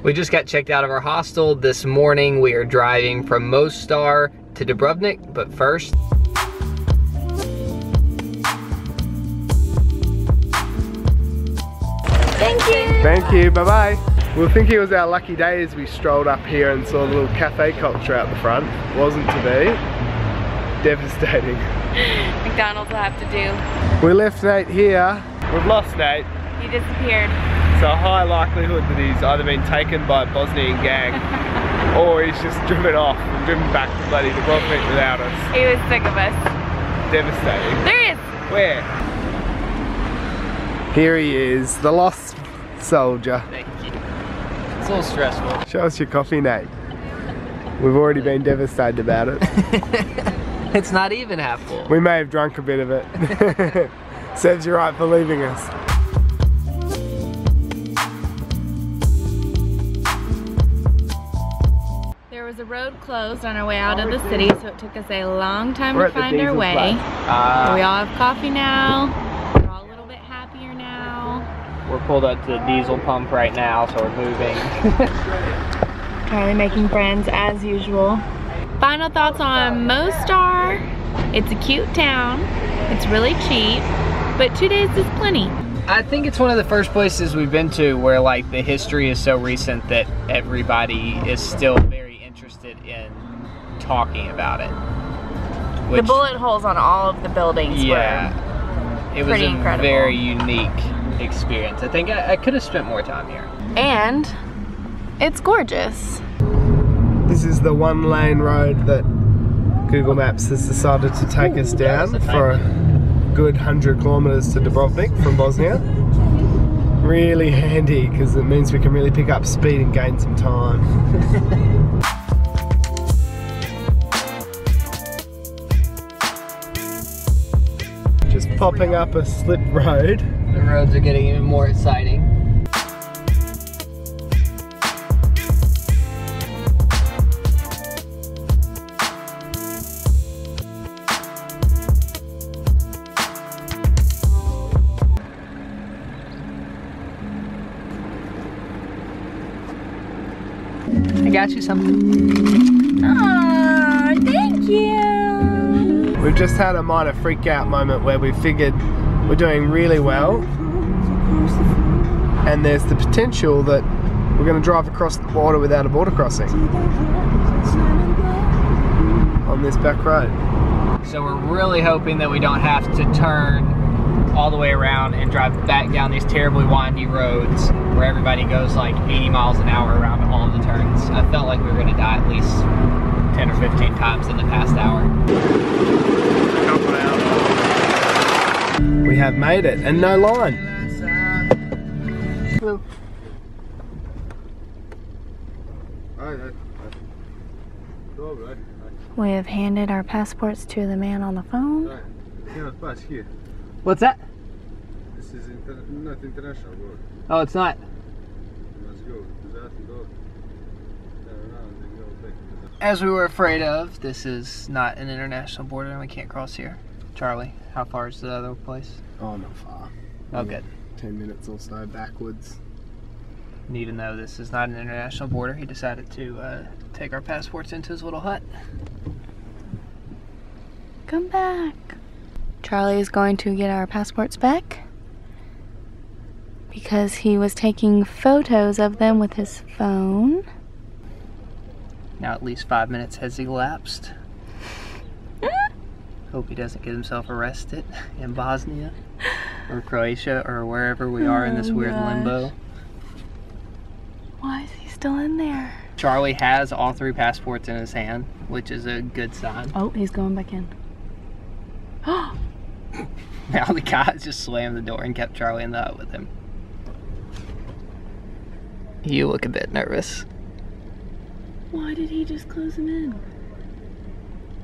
We just got checked out of our hostel this morning. We are driving from Mostar to Dubrovnik, but first. Thank you. Thank you, bye-bye. We'll think it was our lucky day as we strolled up here and saw a little cafe culture out the front. Wasn't to be. Devastating. McDonald's will have to do. We left Nate here. We've lost Nate. He disappeared. So a high likelihood that he's either been taken by a Bosnian gang or he's just driven off and driven back to bloody Dubrovnik without us. He was sick of us. Devastating. There he is. Where? Here he is, the lost soldier. Thank you. It's a little stressful. Show us your coffee, Nate. We've already been devastated about it. It's not even half full. We may have drunk a bit of it. Serves you right for leaving us. There was a road closed on our way out of the city, so it took us a long time to find our way. But we all have coffee now. We're all a little bit happier now. We're pulled up to the diesel pump right now, so we're moving. Charlie making friends as usual. Final thoughts on Mostar. It's a cute town. It's really cheap, but 2 days is plenty. I think it's one of the first places we've been to where like the history is so recent that everybody is still very interested in talking about it. The bullet holes on all of the buildings were it was pretty a incredible. very unique experience. I think I could have spent more time here. And it's gorgeous. This is the one-lane road that Google Maps has decided to take us down for a good 100 kilometers to Dubrovnik from Bosnia. Really handy because it means we can really pick up speed and gain some time. Just popping up a slip road. The roads are getting even more exciting. I got you something. Aw, thank you. We've just had a minor freak out moment where we figured we're doing really well and there's the potential that we're going to drive across the border without a border crossing on this back road. So we're really hoping that we don't have to turn all the way around and drive back down these terribly windy roads where everybody goes like 80 miles an hour around all of the turns. I felt like we were going to die at least 10 or 15 times in the past hour. We have made it, and no line. Hello. We have handed our passports to the man on the phone. What's that? This is not international board. Oh, it's not. Let's go. As we were afraid of, this is not an international border and we can't cross here. Charlie, how far is the other place? Oh, not far. Oh, good. 10 minutes or so backwards. And even though this is not an international border, he decided to take our passports into his little hut. Come back. Charlie is going to get our passports back because he was taking photos of them with his phone. Now at least 5 minutes has elapsed. Hope he doesn't get himself arrested in Bosnia or Croatia or wherever we are in this weird limbo. Why is he still in there? Charlie has all 3 passports in his hand, which is a good sign. Oh, he's going back in. Now the guy just slammed the door and kept Charlie in the hut with him. You look a bit nervous. Why did he just close him in?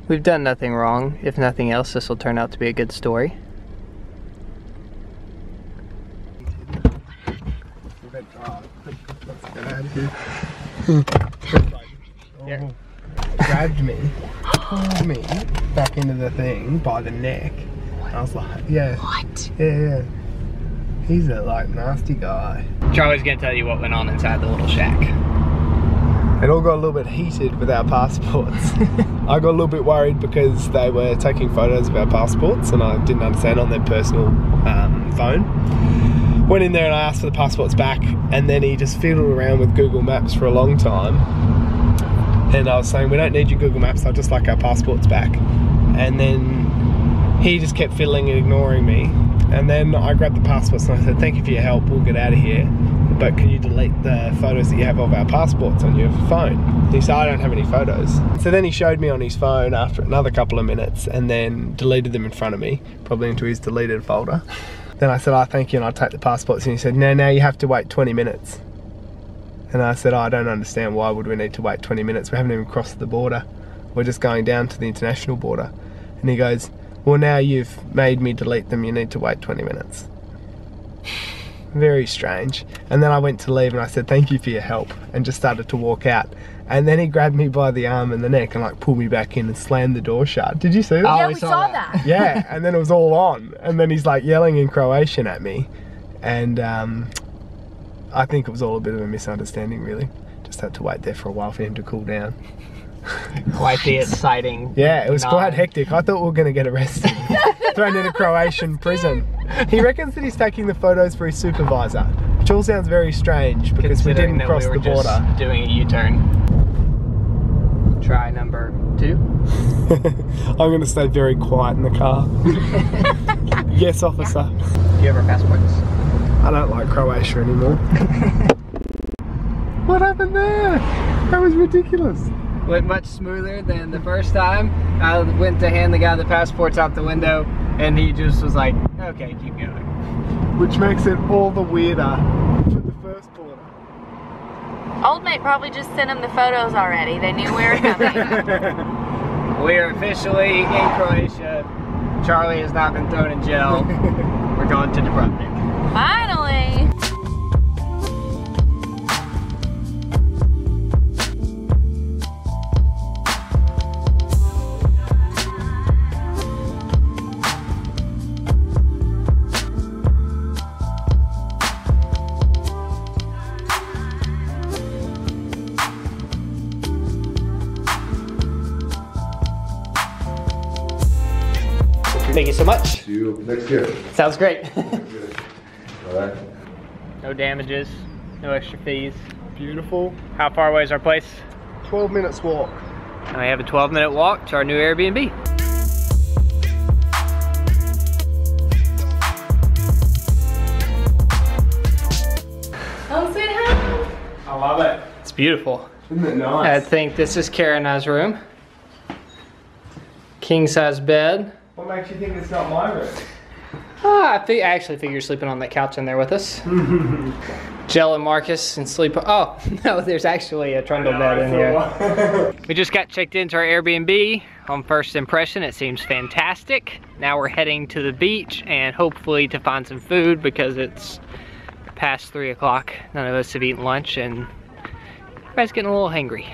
We've done nothing wrong. If nothing else, this will turn out to be a good story. Let's get out of here. Grabbed me, pulled me back into the thing by the neck. I was like, yeah. What? Yeah. He's a like nasty guy. Charlie's gonna tell you what went on inside the little shack. It all got a little bit heated with our passports. I got a little bit worried because they were taking photos of our passports and I didn't understand on their personal phone. Went in there and I asked for the passports back, and then he just fiddled around with Google Maps for a long time. And I was saying, we don't need your Google Maps, I'd just like our passports back. And then he just kept fiddling and ignoring me. And then I grabbed the passports and I said, thank you for your help, we'll get out of here. But can you delete the photos that you have of our passports on your phone? He said, I don't have any photos. So then he showed me on his phone after another couple of minutes and then deleted them in front of me, probably into his deleted folder. Then I said, oh, thank you, and I'll take the passports. And he said, no, now you have to wait 20 minutes. And I said, oh, I don't understand, why would we need to wait 20 minutes? We haven't even crossed the border. We're just going down to the international border. And he goes, well, now you've made me delete them, you need to wait 20 minutes. Very strange. And then I went to leave and I said, thank you for your help, and just started to walk out. And then he grabbed me by the arm and the neck and like pulled me back in and slammed the door shut. Did you see that? Yeah, we saw that. Yeah, and then it was all on. And then he's like yelling in Croatian at me. And I think it was all a bit of a misunderstanding, really. Just had to wait there for a while for him to cool down. Quite the exciting. Yeah, it was quite hectic. I thought we were going to get arrested. Thrown in a Croatian prison. He reckons that he's taking the photos for his supervisor, which all sounds very strange because we didn't cross the border. Just doing a U-turn. Try number 2. I'm going to stay very quiet in the car. Yes, officer. Do you have our passports? I don't like Croatia anymore. What happened there? That was ridiculous. Went much smoother than the first time. I went to hand the guy the passports out the window and he just was like, okay, keep going. Which makes it all the weirder for the first border. Old mate probably just sent him the photos already. They knew we were coming. We are officially in Croatia. Charlie has not been thrown in jail. We're going to Dubrovnik. Finally! Thank you so much. See you next year. Sounds great. Alright. No damages, no extra fees. Beautiful. How far away is our place? 12 minutes walk. And we have a 12-minute walk to our new Airbnb. Home sweet home! I love it. It's beautiful. Isn't it I nice? think this is Kara and I's room. King size bed. What makes you think it's not my room? I actually figure you're sleeping on that couch in there with us. Jill and Marcus and sleep. Oh, no, there's actually a trundle bed in here. We just got checked into our Airbnb. On first impression, it seems fantastic. Now we're heading to the beach and hopefully to find some food because it's past 3 o'clock. None of us have eaten lunch and everybody's getting a little hangry.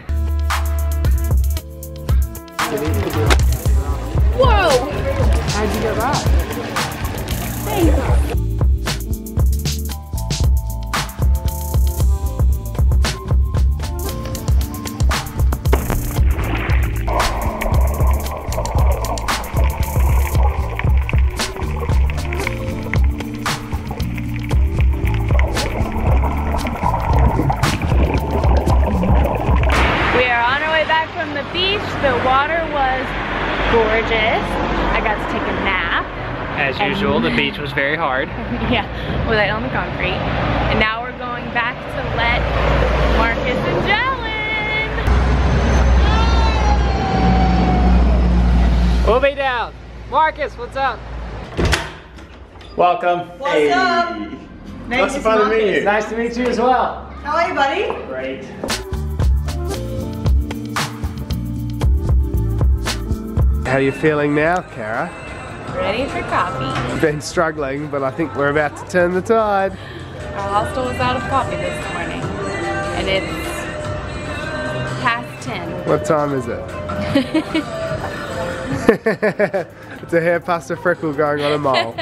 Whoa! How'd you get that? Thanks. We are on our way back from the beach. The water was gorgeous. I got to take a nap. As usual, the beach was very hard. Yeah, we laid on the concrete. And now we're going back to let Marcus and Jellen. We'll be down. Marcus, what's up? Welcome. What's up? What's the fun of meeting you? Nice to meet you as well. How are you, buddy? Great. How are you feeling now, Kara? Ready for coffee. We've been struggling, but I think we're about to turn the tide. Our hostel was out of coffee this morning. And it's past 10. What time is it? It's a hair pasta freckle going on a mole.